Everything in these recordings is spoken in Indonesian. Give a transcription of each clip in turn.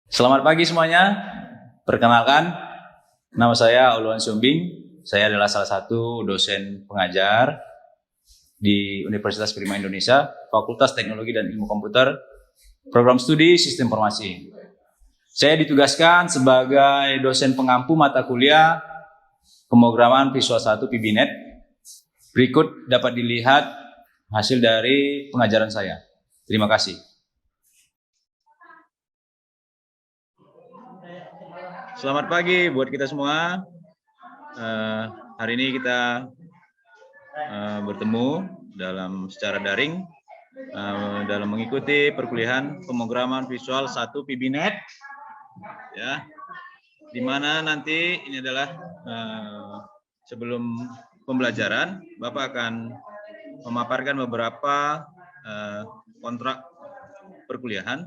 Selamat pagi semuanya. Perkenalkan, nama saya Uluan Sumbing. Saya adalah salah satu dosen pengajar di Universitas Prima Indonesia, Fakultas Teknologi dan Ilmu Komputer, Program Studi Sistem Informasi. Saya ditugaskan sebagai dosen pengampu mata kuliah Pemrograman Visual 1 PBNet. Berikut dapat dilihat hasil dari pengajaran saya. Terima kasih. Selamat pagi buat kita semua. Hari ini kita bertemu secara daring dalam mengikuti perkuliahan Pemrograman Visual 1 PBNet, ya, di mana nanti ini adalah sebelum pembelajaran, Bapak akan memaparkan beberapa kontrak perkuliahan,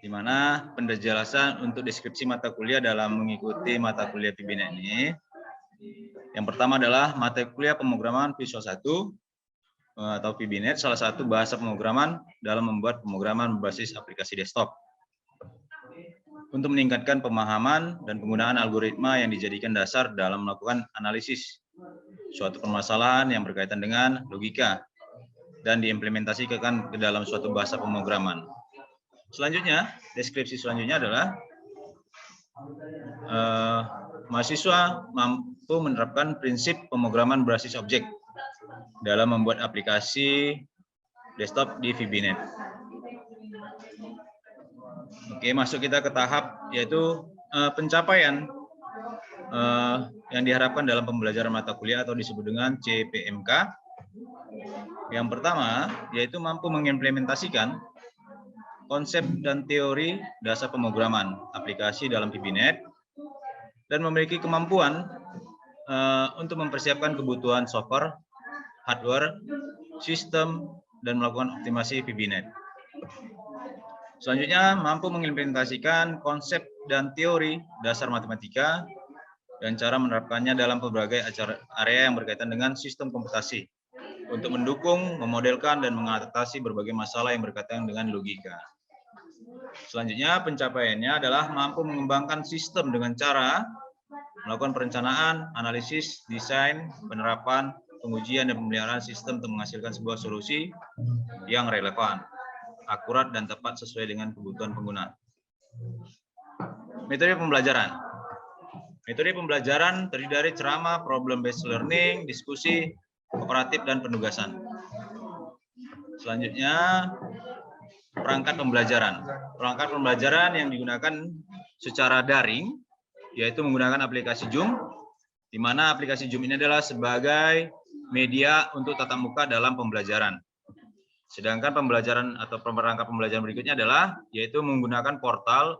di mana penjelasan untuk deskripsi mata kuliah dalam mengikuti mata kuliah PBNet ini. Yang pertama adalah mata kuliah Pemrograman Visual 1 atau PBNet, salah satu bahasa pemrograman dalam membuat pemrograman berbasis aplikasi desktop. Untuk meningkatkan pemahaman dan penggunaan algoritma yang dijadikan dasar dalam melakukan analisis suatu permasalahan yang berkaitan dengan logika dan diimplementasikan ke dalam suatu bahasa pemrograman. Selanjutnya, deskripsi selanjutnya adalah mahasiswa mampu menerapkan prinsip pemrograman berbasis objek dalam membuat aplikasi desktop di PBNet. Oke, masuk kita ke tahap yaitu pencapaian yang diharapkan dalam pembelajaran mata kuliah atau disebut dengan CPMK. Yang pertama yaitu mampu mengimplementasikan konsep dan teori dasar pemrograman aplikasi dalam PBNet dan memiliki kemampuan untuk mempersiapkan kebutuhan software, hardware, sistem, dan melakukan optimasi PBNet. Selanjutnya, mampu mengimplementasikan konsep dan teori dasar matematika dan cara menerapkannya dalam berbagai area yang berkaitan dengan sistem komputasi untuk mendukung, memodelkan, dan mengatasi berbagai masalah yang berkaitan dengan logika. Selanjutnya, pencapaiannya adalah mampu mengembangkan sistem dengan cara melakukan perencanaan, analisis, desain, penerapan, pengujian, dan pemeliharaan sistem untuk menghasilkan sebuah solusi yang relevan, akurat, dan tepat sesuai dengan kebutuhan pengguna. Metode pembelajaran. Metode pembelajaran terdiri dari ceramah, problem based learning, diskusi, kooperatif, dan penugasan. Selanjutnya, perangkat pembelajaran. Perangkat pembelajaran yang digunakan secara daring, yaitu menggunakan aplikasi Zoom, di mana aplikasi Zoom ini adalah sebagai media untuk tatap muka dalam pembelajaran. Sedangkan pembelajaran atau perangkat pembelajaran berikutnya adalah yaitu menggunakan portal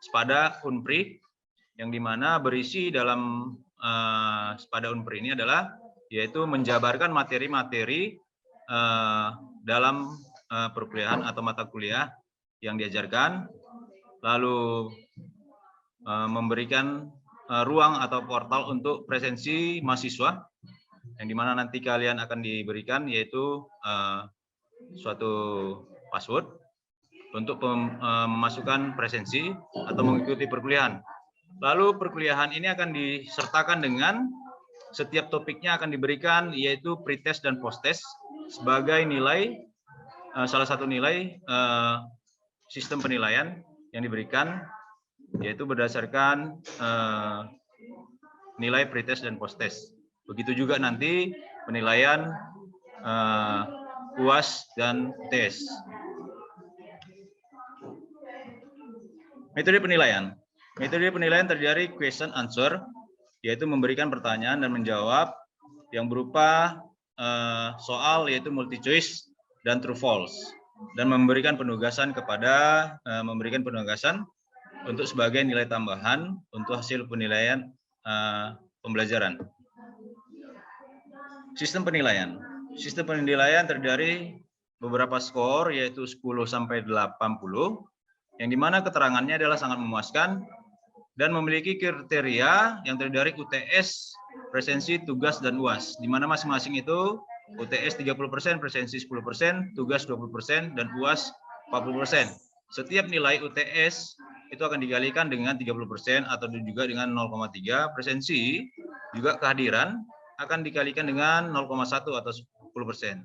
Spada Unpri, yang dimana berisi dalam Spada Unpri ini adalah yaitu menjabarkan materi-materi dalam perkuliahan atau mata kuliah yang diajarkan, lalu memberikan ruang atau portal untuk presensi mahasiswa, yang dimana nanti kalian akan diberikan yaitu suatu password untuk memasukkan presensi atau mengikuti perkuliahan. Lalu perkuliahan ini akan disertakan dengan setiap topiknya akan diberikan yaitu pretest dan posttest sebagai nilai, salah satu nilai sistem penilaian yang diberikan yaitu berdasarkan nilai pretest dan posttest. Begitu juga nanti penilaian UAS dan tes. Metode penilaian. Metode penilaian terdiri dari question answer, yaitu memberikan pertanyaan dan menjawab yang berupa soal yaitu multi choice dan true false, dan memberikan penugasan untuk sebagai nilai tambahan untuk hasil penilaian pembelajaran. Sistem penilaian. Sistem penilaian terdiri dari beberapa skor yaitu 10 sampai 80, yang dimana keterangannya adalah sangat memuaskan dan memiliki kriteria yang terdiri dari UTS, presensi, tugas, dan UAS, di mana masing-masing itu UTS 30%, presensi 10%, tugas 20%, dan UAS 40%. Setiap nilai UTS itu akan dikalikan dengan 30% atau juga dengan 0,3. Presensi juga kehadiran akan dikalikan dengan 0,1 atau 10%.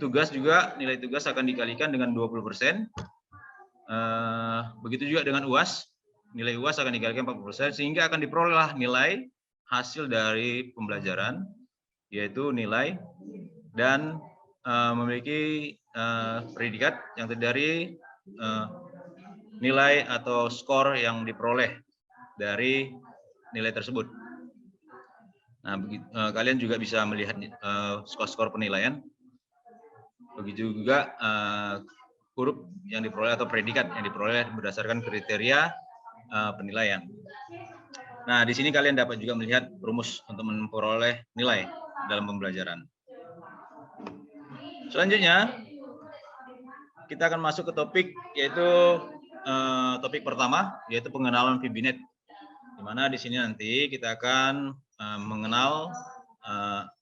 Tugas juga, nilai tugas akan dikalikan dengan 20%. Begitu juga dengan UAS. Nilai UAS akan dikalikan 40%, sehingga akan diperoleh nilai hasil dari pembelajaran, yaitu nilai dan memiliki predikat yang terdiri dari nilai atau skor yang diperoleh dari nilai tersebut. Nah, kalian juga bisa melihat skor-skor penilaian. Begitu juga huruf yang diperoleh atau predikat yang diperoleh berdasarkan kriteria penilaian. Nah, di sini kalian dapat juga melihat rumus untuk memperoleh nilai dalam pembelajaran. Selanjutnya, kita akan masuk ke topik, yaitu topik pertama, yaitu pengenalan VBNet. Di mana di sini nanti kita akan mengenal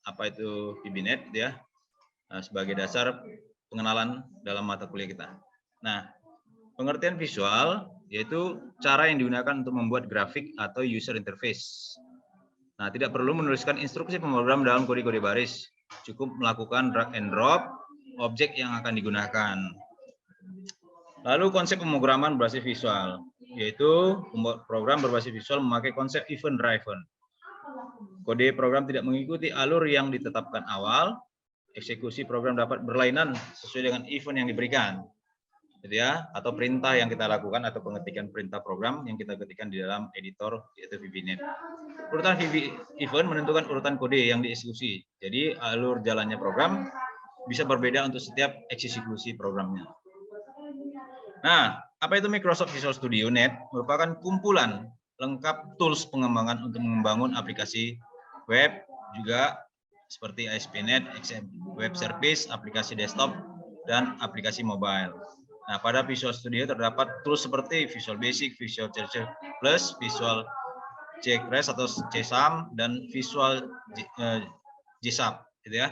apa itu VBNet, ya, sebagai dasar pengenalan dalam mata kuliah kita. Nah, pengertian visual yaitu cara yang digunakan untuk membuat grafik atau user interface. Nah, tidak perlu menuliskan instruksi pemrogram dalam kode-kode baris, cukup melakukan drag and drop objek yang akan digunakan. Lalu konsep pemrograman berbasis visual, yaitu program berbasis visual memakai konsep event driven. Kode program tidak mengikuti alur yang ditetapkan awal, eksekusi program dapat berlainan sesuai dengan event yang diberikan, gitu ya, atau perintah yang kita lakukan atau pengetikan perintah program yang kita ketikkan di dalam editor, yaitu VBNet. Urutan event menentukan urutan kode yang dieksekusi. Jadi alur jalannya program bisa berbeda untuk setiap eksekusi programnya. Nah, apa itu Microsoft Visual Studio Net? Merupakan kumpulan lengkap tools pengembangan untuk membangun aplikasi web, juga seperti ASP.NET, Web Service, aplikasi desktop, dan aplikasi mobile. Nah, pada Visual Studio terdapat tools seperti Visual Basic, Visual Plus, Visual JRes atau CSAM, dan Visual GSAP, gitu ya.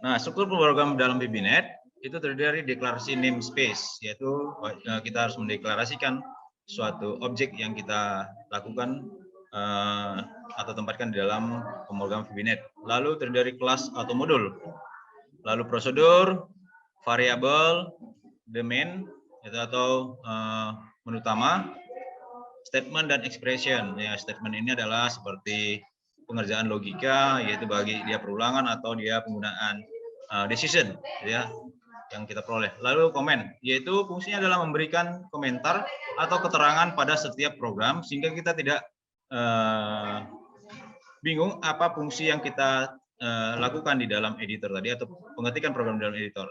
Nah, struktur program dalam VBNet itu terdiri dari deklarasi namespace, yaitu kita harus mendeklarasikan suatu objek yang kita lakukan atau tempatkan di dalam pemrograman VBNet. Lalu terdiri dari kelas atau modul. Lalu prosedur, variabel, domain, atau menu utama, statement dan expression. Ya, statement ini adalah seperti pengerjaan logika, yaitu bagi dia perulangan atau dia penggunaan decision, ya, yang kita peroleh. Lalu komen, yaitu fungsinya adalah memberikan komentar atau keterangan pada setiap program, sehingga kita tidak bingung apa fungsi yang kita lakukan di dalam editor tadi, atau pengetikan program dalam editor.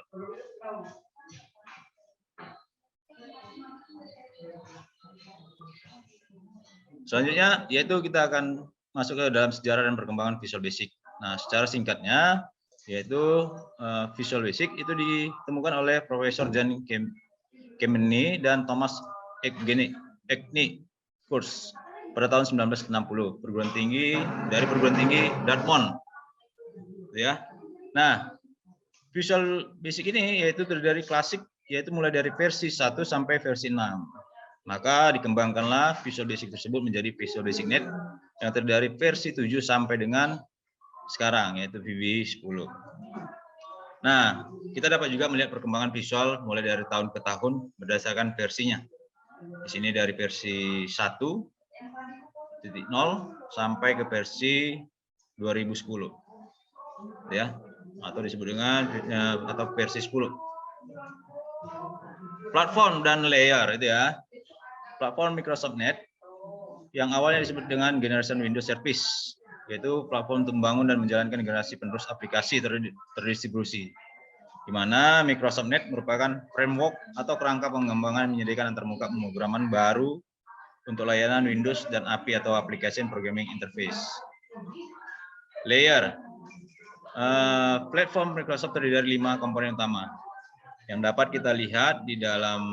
Selanjutnya, yaitu kita akan masuk ke dalam sejarah dan perkembangan Visual Basic. Nah, secara singkatnya, yaitu Visual Basic itu ditemukan oleh Profesor Jan Kemeny dan Thomas Eknikurs pada tahun 1960, perguruan tinggi Dartmouth, ya. Nah, Visual Basic ini yaitu terdiri dari klasik, yaitu mulai dari versi 1 sampai versi 6. Maka dikembangkanlah Visual Basic tersebut menjadi Visual Basic Net yang terdiri dari versi 7 sampai dengan sekarang, yaitu VB 10. Nah, kita dapat juga melihat perkembangan visual mulai dari tahun ke tahun berdasarkan versinya. Di sini dari versi 1.0 sampai ke versi 2010. Ya, atau disebut dengan atau versi 10. Platform dan layer itu ya. Platform Microsoft Net yang awalnya disebut dengan Generation Windows Service, yaitu platform untuk membangun dan menjalankan generasi penerus aplikasi terdistribusi, di mana Microsoft Net merupakan framework atau kerangka pengembangan menyediakan antarmuka pemrograman baru untuk layanan Windows dan API atau Application Programming Interface. Layer, platform Microsoft terdiri dari 5 komponen utama yang dapat kita lihat di dalam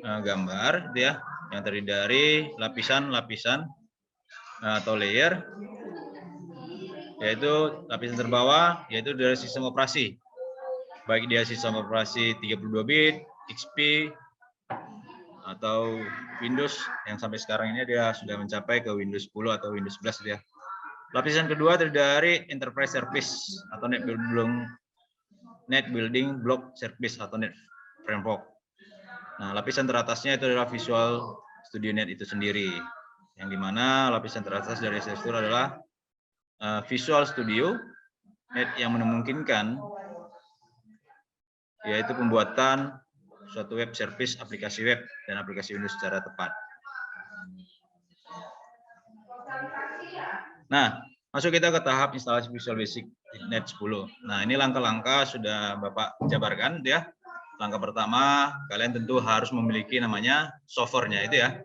gambar, ya, yang terdiri dari lapisan-lapisan atau layer, yaitu lapisan terbawah yaitu dari sistem operasi. baik dia sistem operasi 32 bit, XP, atau Windows yang sampai sekarang ini dia sudah mencapai ke Windows 10 atau Windows 11 dia. Lapisan kedua terdiri dari Enterprise Service atau Net Building Block Service atau Net Framework. Nah, lapisan teratasnya itu adalah Visual Studio Net itu sendiri, yang dimana lapisan teratas dari Azure adalah Visual Studio Net yang memungkinkan yaitu pembuatan suatu web service, aplikasi web dan aplikasi Windows secara tepat. Nah, masuk kita ke tahap instalasi Visual Basic Net 10. Nah, ini langkah-langkah sudah Bapak jabarkan ya. Langkah pertama, kalian tentu harus memiliki namanya software-nya itu ya.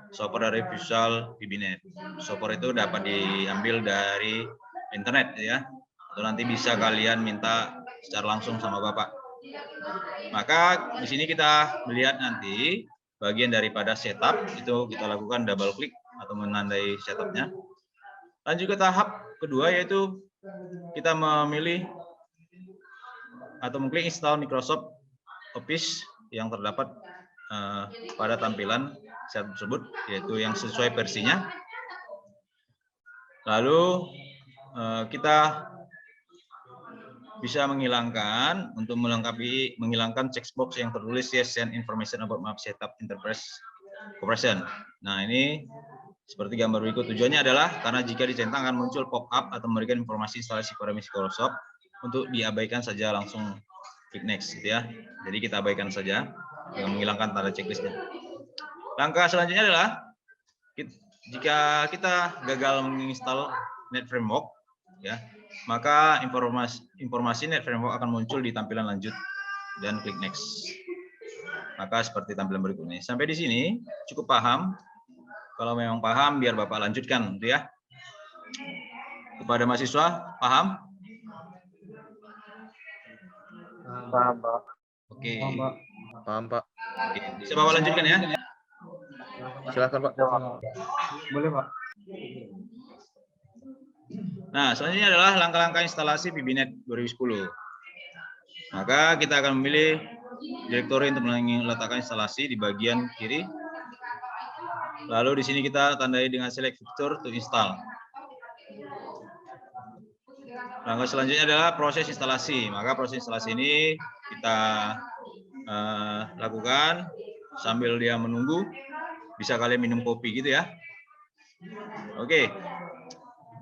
Software dari Visual VB Net. Software itu dapat diambil dari internet ya. Atau nanti bisa kalian minta secara langsung sama Bapak. Maka di sini kita melihat nanti bagian daripada setup itu kita lakukan double klik atau menandai setupnya. Lanjut ke tahap kedua yaitu kita memilih atau mengklik install Microsoft Office yang terdapat pada tampilan setup tersebut, yaitu yang sesuai versinya. Lalu kita bisa menghilangkan untuk menghilangkan checkbox yang tertulis yes send information about map setup enterprise operation. Nah, ini seperti gambar berikut. Tujuannya adalah karena jika dicentang akan muncul pop-up atau memberikan informasi instalasi pada Microsoft, untuk diabaikan saja langsung klik next gitu ya. Jadi kita abaikan saja dengan menghilangkan tanda checklistnya. Langkah selanjutnya adalah jika kita gagal menginstal Net Framework ya, maka informasi Net Framework akan muncul di tampilan lanjut dan klik next. Maka seperti tampilan berikut ini. Sampai di sini cukup paham? Kalau memang paham, biar Bapak lanjutkan, gitu ya. Kepada mahasiswa, paham? Paham, Pak. Oke. Paham, Pak. Oke. Bisa Bapak lanjutkan ya? Silakan, Pak. Boleh, Pak. Nah, selanjutnya adalah langkah-langkah instalasi VB Net 2010. Maka kita akan memilih direktori untuk meletakkan instalasi di bagian kiri. Lalu di sini kita tandai dengan select feature to install. Langkah selanjutnya adalah proses instalasi. Maka proses instalasi ini kita lakukan sambil dia menunggu. Bisa kalian minum kopi gitu ya. Oke.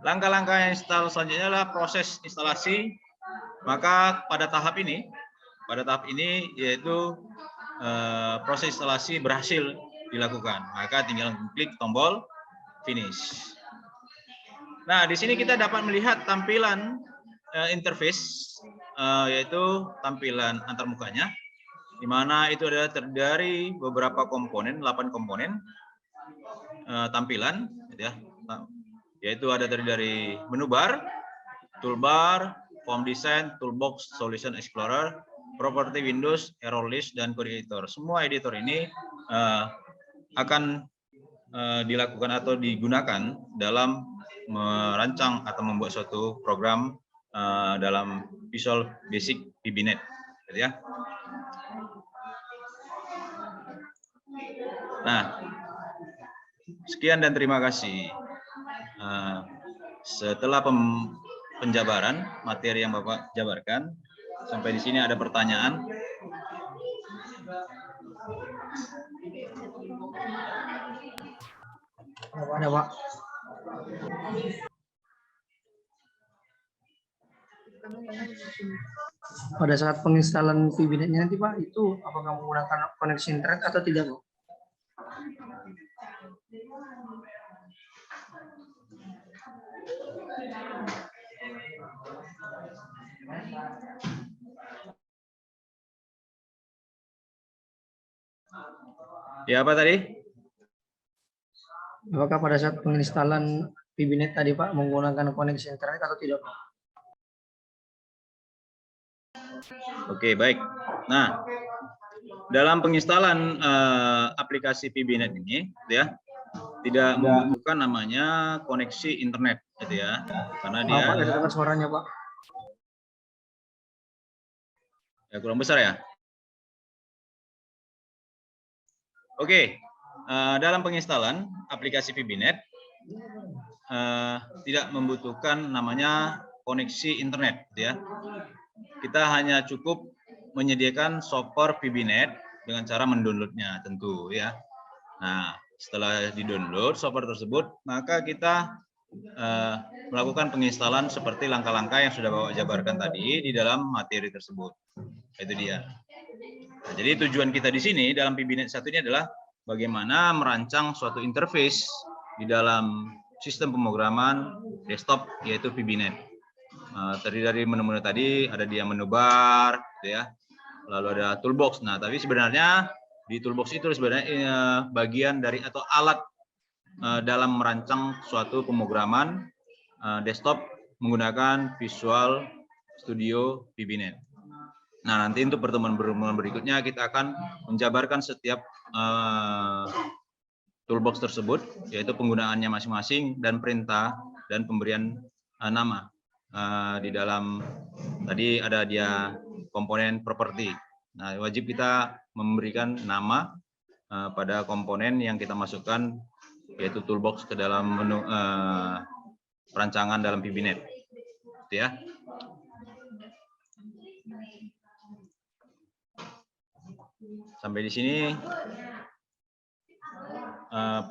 Langkah-langkah yang install selanjutnya adalah proses instalasi. Maka pada tahap ini yaitu proses instalasi berhasil dilakukan. Maka tinggal klik tombol finish. Nah, di sini kita dapat melihat tampilan interface, yaitu tampilan antarmukanya, di mana itu adalah terdiri dari beberapa komponen, 8 komponen tampilan, gitu ya. Yaitu ada terdiri dari menu bar, toolbar, form design, toolbox, solution explorer, property Windows, error list, dan code editor. Semua editor ini akan dilakukan atau digunakan dalam merancang atau membuat suatu program dalam Visual Basic VB Net, gitu ya. Nah, sekian dan terima kasih. Setelah penjabaran materi yang Bapak jabarkan, sampai di sini ada pertanyaan? Ada, Pak. Pada saat penginstalan VB Net-nya nanti, Pak, itu apakah menggunakan koneksi internet atau tidak, Pak? Ya, apa tadi? Apakah pada saat penginstalan VB Net tadi, Pak, menggunakan koneksi internet atau tidak, Pak? Oke, baik. Nah, dalam penginstalan aplikasi VB Net ini, ya, tidak membutuhkan namanya koneksi internet, gitu ya, karena dia. Pak, ada suaranya, Pak. Ya, kurang besar ya. Oke, dalam penginstalan aplikasi VBNet tidak membutuhkan namanya koneksi internet, gitu ya. Kita hanya cukup menyediakan software VBNet dengan cara mendownloadnya, tentu ya. Nah, setelah di-download software tersebut, maka kita melakukan penginstalan seperti langkah-langkah yang sudah Bapak jabarkan tadi di dalam materi tersebut. Itu dia. Nah, jadi tujuan kita di sini dalam VBNet 1 ini adalah bagaimana merancang suatu interface di dalam sistem pemrograman desktop yaitu VBNet. Tadi dari menu-menu tadi ada dia menu bar, gitu ya. Lalu ada toolbox. Nah, tapi sebenarnya di toolbox itu sebenarnya bagian dari atau alat dalam merancang suatu pemrograman desktop menggunakan Visual Studio VBNet. Nah, nanti untuk pertemuan berikutnya kita akan menjabarkan setiap toolbox tersebut, yaitu penggunaannya masing-masing dan perintah dan pemberian nama. Di dalam tadi ada dia komponen properti. Nah, wajib kita memberikan nama pada komponen yang kita masukkan, yaitu toolbox ke dalam menu perancangan dalam VBNet. Gitu ya. Sampai di sini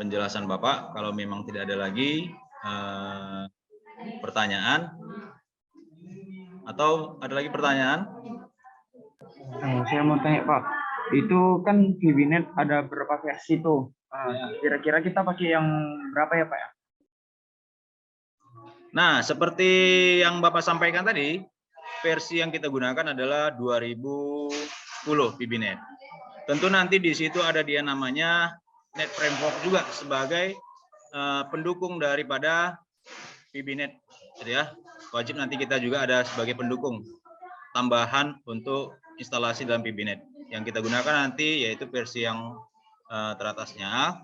penjelasan Bapak. Kalau memang tidak ada lagi pertanyaan atau ada lagi pertanyaan? Saya mau tanya Pak, itu kan VBNet ada berapa versi tuh? Kira-kira kita pakai yang berapa ya Pak ya? Nah, seperti yang Bapak sampaikan tadi, versi yang kita gunakan adalah 2010 VBNet. Tentu nanti di situ ada dia namanya Net Framework juga sebagai pendukung daripada VBNet, gitu ya. Wajib nanti kita juga ada sebagai pendukung tambahan untuk instalasi dalam VBNet. Yang kita gunakan nanti yaitu versi yang teratasnya,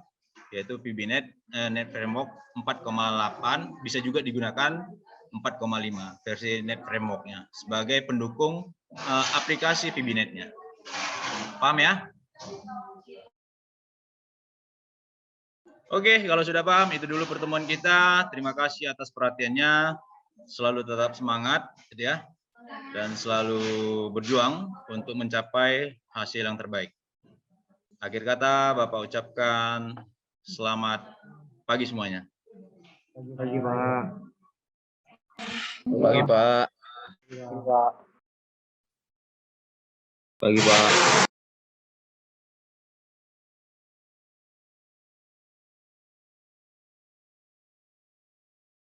yaitu VBNet Net Framework 4,8, bisa juga digunakan 4,5 versi Net Framework-nya sebagai pendukung aplikasi VBNet-nya. Paham ya? Oke, kalau sudah paham, itu dulu pertemuan kita. Terima kasih atas perhatiannya. Selalu tetap semangat, gitu ya, dan selalu berjuang untuk mencapai hasil yang terbaik. Akhir kata, Bapak ucapkan selamat pagi semuanya. Pagi Pak. Pagi, Pak. Pak. Pagi, Pak.